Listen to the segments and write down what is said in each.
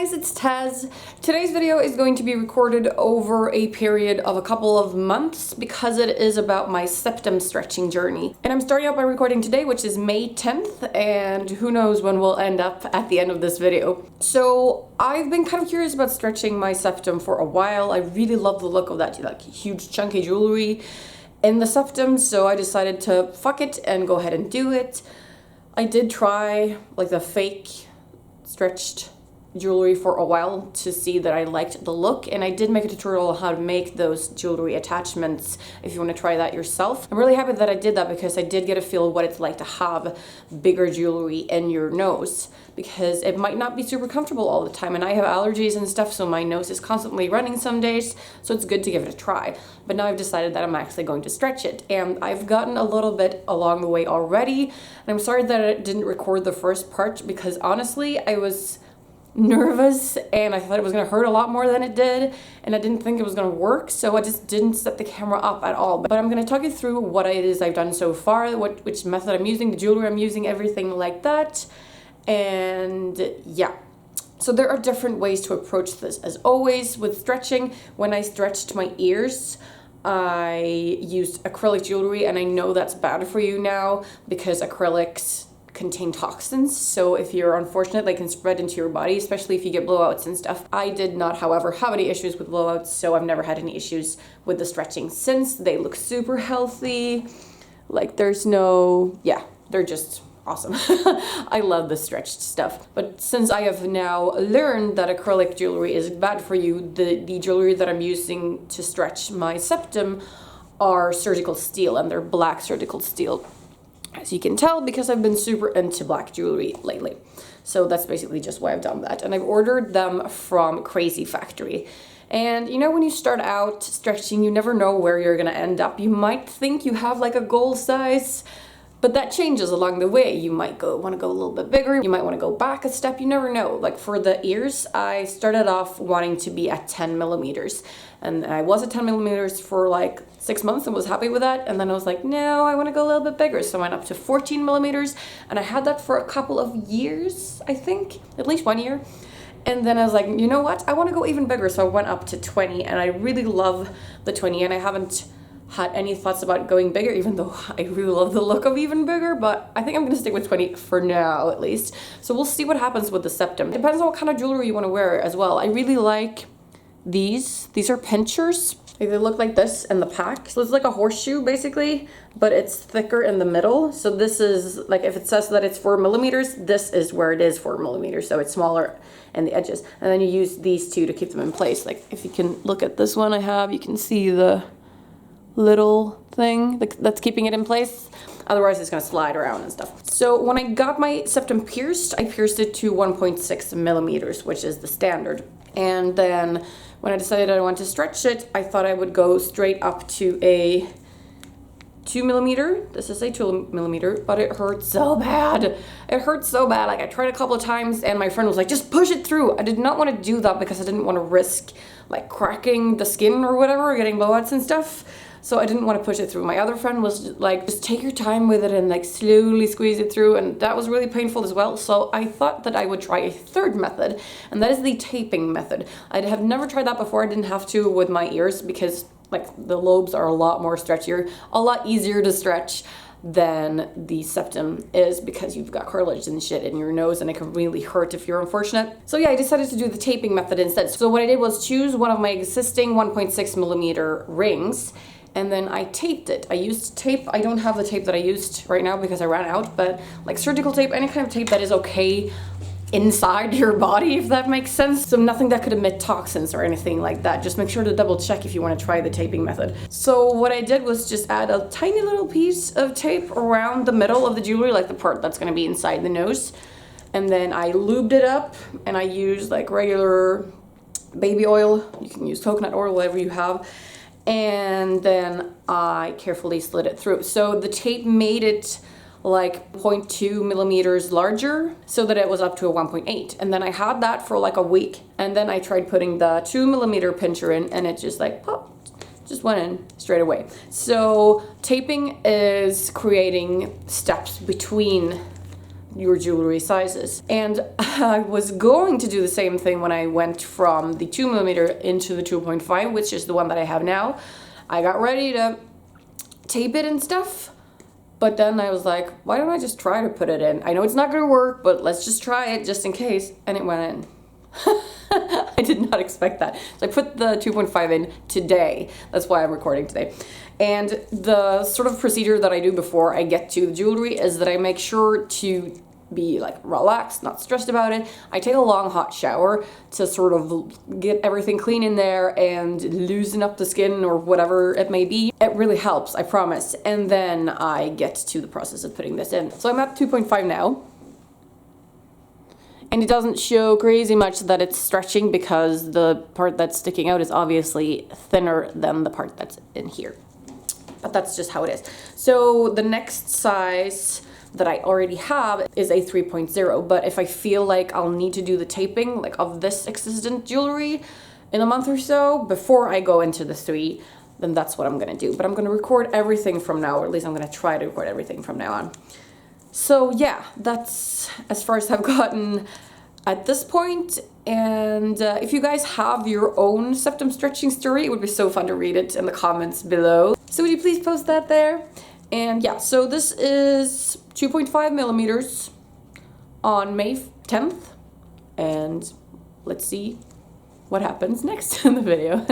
guys, it's Tez. Today's video is going to be recorded over a period of a couple of months because it is about my septum stretching journey. And I'm starting out by recording today, which is May 10th, and who knows when we'll end up at the end of this video. So I've been kind of curious about stretching my septum for a while. I really love the look of that like huge chunky jewelry in the septum, so I decided to fuck it and go ahead and do it. I did try like the fake stretched jewelry for a while to see that I liked the look, and I did make a tutorial on how to make those jewelry attachments if you want to try that yourself. I'm really happy that I did that because I did get a feel of what it's like to have bigger jewelry in your nose, because it might not be super comfortable all the time, and I have allergies and stuff, so my nose is constantly running some days, so it's good to give it a try. But now I've decided that I'm actually going to stretch it, and I've gotten a little bit along the way already, and I'm sorry that I didn't record the first part because honestly I was nervous and I thought it was going to hurt a lot more than it did, and I didn't think it was going to work, so I just didn't set the camera up at all. But I'm going to talk you through what it is I've done so far, which method I'm using, the jewelry I'm using, everything like that. And yeah, so there are different ways to approach this. As always with stretching, when I stretched my ears, I used acrylic jewelry, and I know that's bad for you now because acrylics contain toxins, so if you're unfortunate, they can spread into your body, especially if you get blowouts and stuff. I did not, however, have any issues with blowouts, so I've never had any issues with the stretching since. They look super healthy, like there's no, yeah, they're just awesome. I love the stretched stuff. But since I have now learned that acrylic jewelry is bad for you, the jewelry that I'm using to stretch my septum are surgical steel, and they're black surgical steel, as you can tell, because I've been super into black jewelry lately. So that's basically just why I've done that. And I've ordered them from Crazy Factory. And you know, when you start out stretching, you never know where you're gonna end up. You might think you have like a goal size, but that changes along the way. You might want to go a little bit bigger. You might want to go back a step. You never know. Like for the ears, I started off wanting to be at 10 millimeters. And I was at 10 millimeters for like 6 months and was happy with that. And then I was like, no, I want to go a little bit bigger. So I went up to 14 millimeters. And I had that for a couple of years, I think, at least 1 year. And then I was like, you know what? I want to go even bigger. So I went up to 20, and I really love the 20, and I haven't had any thoughts about going bigger, even though I really love the look of even bigger, but I think I'm gonna stick with 20 for now at least. So we'll see what happens with the septum. Depends on what kind of jewelry you want to wear as well. I really like these are pinchers. They look like this in the pack. So it's like a horseshoe basically, but it's thicker in the middle. So this is like, if it says that it's 4 millimeters, this is where it is 4 millimeters. So it's smaller in the edges. And then you use these two to keep them in place. Like if you can look at this one I have, you can see the little thing that's keeping it in place. Otherwise it's gonna slide around and stuff. So when I got my septum pierced, I pierced it to 1.6 millimeters, which is the standard. And then when I decided I wanted to stretch it, I thought I would go straight up to a 2 millimeter. This is a 2 millimeter, but it hurts so bad. It hurts so bad. Like I tried a couple of times and my friend was like, just push it through. I did not want to do that because I didn't want to risk like cracking the skin or whatever, or getting blowouts and stuff. So I didn't want to push it through. My other friend was like, just take your time with it and like slowly squeeze it through, and that was really painful as well. So I thought that I would try a third method, and that is the taping method. I have never tried that before. I didn't have to with my ears because like the lobes are a lot more stretchier, a lot easier to stretch than the septum is, because you've got cartilage and shit in your nose, and it can really hurt if you're unfortunate. So yeah, I decided to do the taping method instead. So what I did was choose one of my existing 1.6 millimeter rings, and then I taped it. I used tape. I don't have the tape that I used right now because I ran out, but like surgical tape, any kind of tape that is okay inside your body, if that makes sense. So nothing that could emit toxins or anything like that. Just make sure to double check if you want to try the taping method. So what I did was just add a tiny little piece of tape around the middle of the jewelry, like the part that's going to be inside the nose. And then I lubed it up, and I used like regular baby oil. You can use coconut oil, whatever you have. And then I carefully slid it through. So the tape made it like 0.2 millimeters larger, so that it was up to a 1.8. And then I had that for like a week. And then I tried putting the 2 millimeter pincher in, and it just like pop, just went in straight away. So taping is creating steps between your jewelry sizes. And I was going to do the same thing when I went from the 2mm into the 2.5, which is the one that I have now. I got ready to tape it and stuff, but then I was like, why don't I just try to put it in? I know it's not gonna work, but let's just try it just in case. And it went in. I did not expect that. So I put the 2.5 in today. That's why I'm recording today. And the sort of procedure that I do before I get to the jewelry is that I make sure to be like relaxed, not stressed about it. I take a long hot shower to sort of get everything clean in there and loosen up the skin or whatever it may be. It really helps, I promise. And then I get to the process of putting this in. So I'm at 2.5 now. And it doesn't show crazy much that it's stretching because the part that's sticking out is obviously thinner than the part that's in here. But that's just how it is. So the next size that I already have is a 3.0, but if I feel like I'll need to do the taping like of this existent jewelry in a month or so before I go into the 3, then that's what I'm gonna do. But I'm gonna record everything from now, or at least I'm gonna try to record everything from now on. So yeah, that's as far as I've gotten at this point. And if you guys have your own septum stretching story, it would be so fun to read it in the comments below. So would you please post that there? And yeah, so this is 2.5mm on May 10th. And let's see what happens next in the video.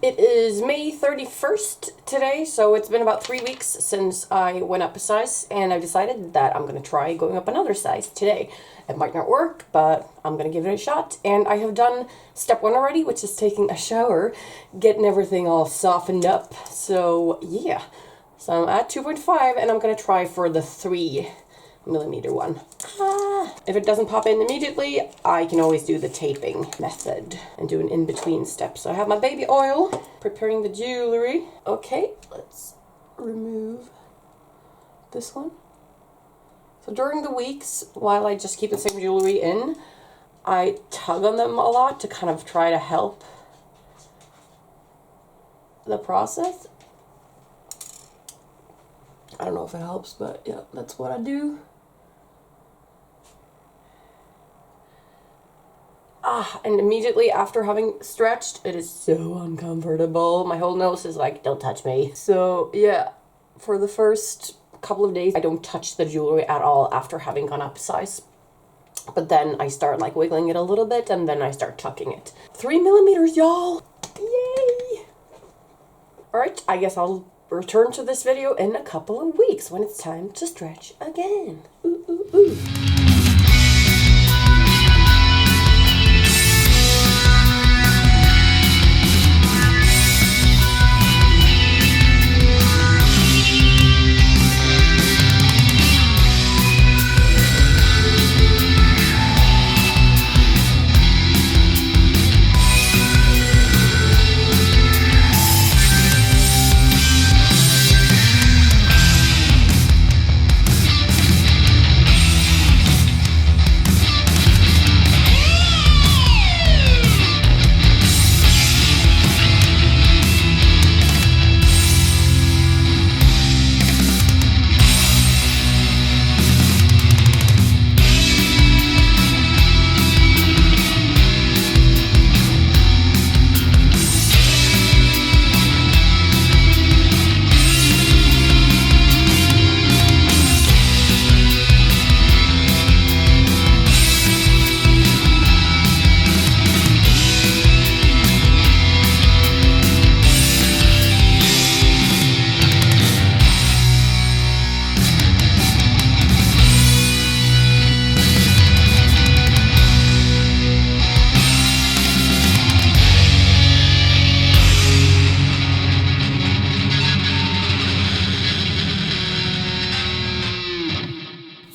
It is May 31st today, so it's been about 3 weeks since I went up a size, and I've decided that I'm going to try going up another size today. It might not work, but I'm going to give it a shot. And I have done step 1 already, which is taking a shower, getting everything all softened up. So yeah, so I'm at 2.5, and I'm going to try for the 3mm one. If it doesn't pop in immediately, I can always do the taping method and do an in-between step. So I have my baby oil, preparing the jewelry. Okay, let's remove this one. So during the weeks, while I just keep the same jewelry in, I tug on them a lot to kind of try to help the process. I don't know if it helps, but yeah, that's what I do. And immediately after having stretched, it is so uncomfortable. My whole nose is like, don't touch me. So yeah, for the first couple of days, I don't touch the jewelry at all after having gone up a size. But then I start like wiggling it a little bit, and then I start tucking it. 3mm, y'all! Yay! Alright, I guess I'll return to this video in a couple of weeks when it's time to stretch again. Ooh, ooh, ooh.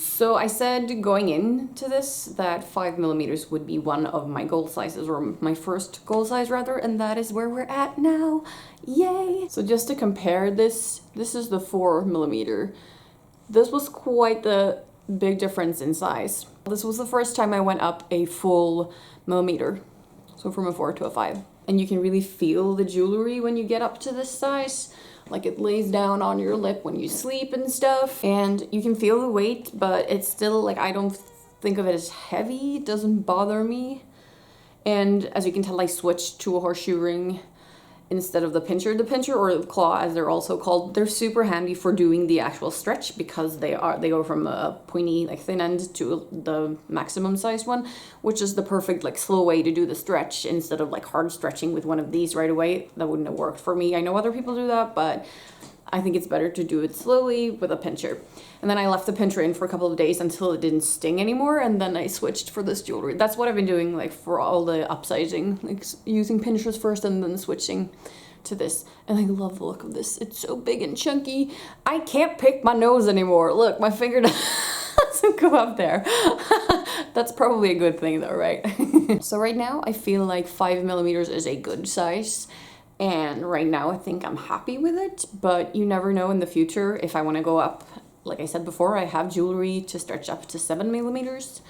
So I said going into this that 5mm would be one of my goal sizes, or my first goal size rather, and that is where we're at now. Yay! So just to compare this is the 4mm. This was quite the big difference in size. This was the first time I went up a full millimeter, so from a 4 to a 5. And you can really feel the jewelry when you get up to this size. Like it lays down on your lip when you sleep and stuff. And you can feel the weight, but it's still like, I don't think of it as heavy. It doesn't bother me. And as you can tell, I switched to a horseshoe ring instead of the pincher. The pincher, or the claw as they're also called, they're super handy for doing the actual stretch because they go from a pointy like thin end to the maximum sized one, which is the perfect like slow way to do the stretch instead of like hard stretching with one of these right away. That wouldn't have worked for me. I know other people do that, but I think it's better to do it slowly with a pincher. And then I left the pincher in for a couple of days until it didn't sting anymore, and then I switched for this jewelry. That's what I've been doing like for all the upsizing, like using pinchers first and then switching to this. And I love the look of this. It's so big and chunky. I can't pick my nose anymore. Look, my finger doesn't go up there. That's probably a good thing though, right? So right now I feel like 5mm is a good size. And right now I think I'm happy with it, but you never know in the future if I want to go up. Like I said before, I have jewelry to stretch up to 7mm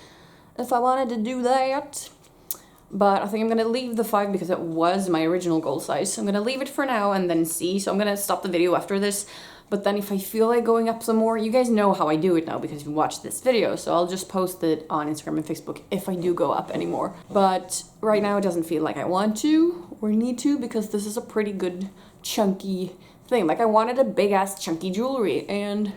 if I wanted to do that. But I think I'm going to leave the 5 because it was my original goal size. So I'm going to leave it for now and then see. So I'm going to stop the video after this. But then if I feel like going up some more, you guys know how I do it now because you watched this video. So I'll just post it on Instagram and Facebook if I do go up anymore. But right now it doesn't feel like I want to or need to because this is a pretty good chunky thing. Like I wanted a big ass chunky jewelry and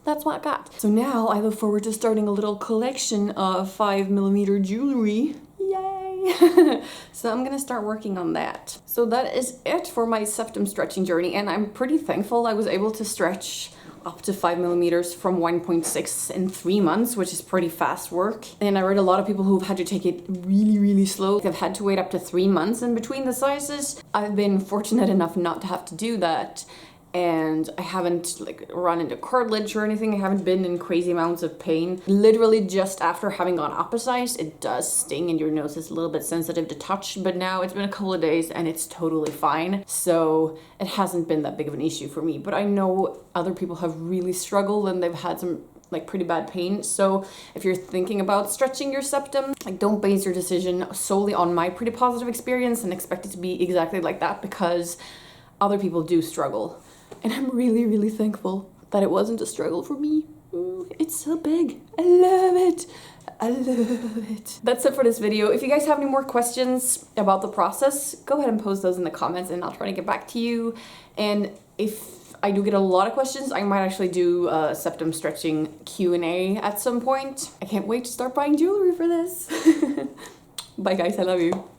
that's what I got. So now I look forward to starting a little collection of 5mm jewelry. Yay! So I'm gonna start working on that. So that is it for my septum stretching journey, and I'm pretty thankful I was able to stretch up to 5mm from 1.6 in 3 months, which is pretty fast work. And I read a lot of people who've had to take it really, really slow. They've had to wait up to 3 months in between the sizes. I've been fortunate enough not to have to do that. And I haven't like run into cartilage or anything. I haven't been in crazy amounts of pain. Literally just after having gone up a size, it does sting and your nose is a little bit sensitive to touch, but now it's been a couple of days and it's totally fine. So it hasn't been that big of an issue for me, but I know other people have really struggled and they've had some like pretty bad pain. So if you're thinking about stretching your septum, like don't base your decision solely on my pretty positive experience and expect it to be exactly like that because other people do struggle. And I'm really, really thankful that it wasn't a struggle for me. Ooh, it's so big. I love it. I love it. That's it for this video. If you guys have any more questions about the process, go ahead and post those in the comments and I'll try to get back to you. And if I do get a lot of questions, I might actually do a septum stretching Q&A at some point. I can't wait to start buying jewelry for this. Bye guys, I love you.